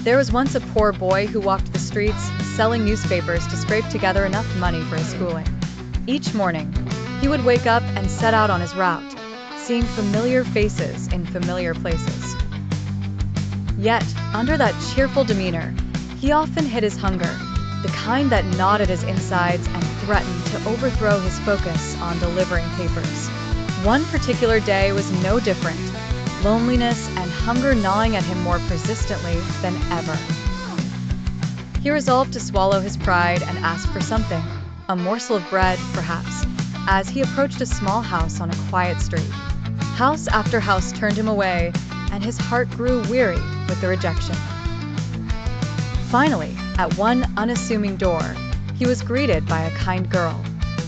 There was once a poor boy who walked the streets, selling newspapers to scrape together enough money for his schooling. Each morning, he would wake up and set out on his route, seeing familiar faces in familiar places. Yet, under that cheerful demeanor, he often hid his hunger, the kind that gnawed at his insides and threatened to overthrow his focus on delivering papers. One particular day was no different, loneliness and hunger gnawing at him more persistently than ever. He resolved to swallow his pride and ask for something, a morsel of bread, perhaps, as he approached a small house on a quiet street. House after house turned him away, and his heart grew weary with the rejection. Finally, at one unassuming door, he was greeted by a kind girl.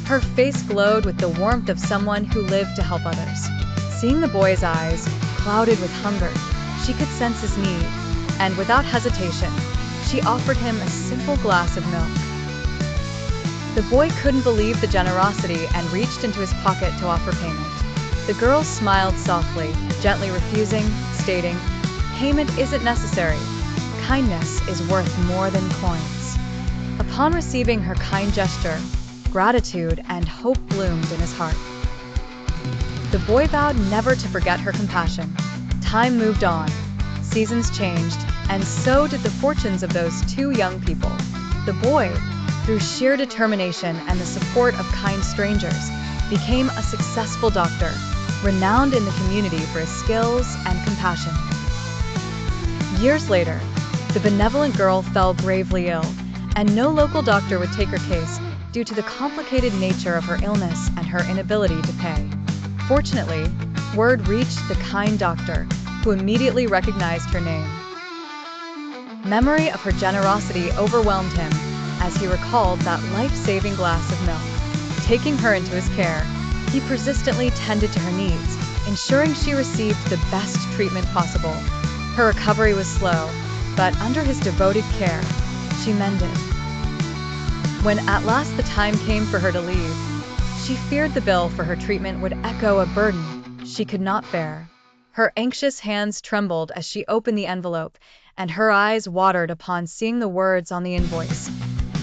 Her face glowed with the warmth of someone who lived to help others. Seeing the boy's eyes, clouded with hunger, she could sense his need, and without hesitation, she offered him a simple glass of milk. The boy couldn't believe the generosity and reached into his pocket to offer payment. The girl smiled softly, gently refusing, stating, "Payment isn't necessary. Kindness is worth more than coins." Upon receiving her kind gesture, gratitude and hope bloomed in his heart. The boy vowed never to forget her compassion. Time moved on, seasons changed, and so did the fortunes of those two young people. The boy, through sheer determination and the support of kind strangers, became a successful doctor, renowned in the community for his skills and compassion. Years later, the benevolent girl fell gravely ill, and no local doctor would take her case due to the complicated nature of her illness and her inability to pay. Fortunately, word reached the kind doctor, who immediately recognized her name. Memory of her generosity overwhelmed him as he recalled that life-saving glass of milk. Taking her into his care, he persistently tended to her needs, ensuring she received the best treatment possible. Her recovery was slow, but under his devoted care, she mended. When at last the time came for her to leave, she feared the bill for her treatment would echo a burden she could not bear. Her anxious hands trembled as she opened the envelope, and her eyes watered upon seeing the words on the invoice,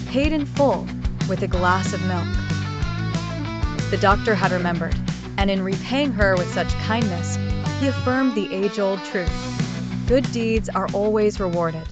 "Paid in full, with a glass of milk." The doctor had remembered, and in repaying her with such kindness, he affirmed the age-old truth: good deeds are always rewarded.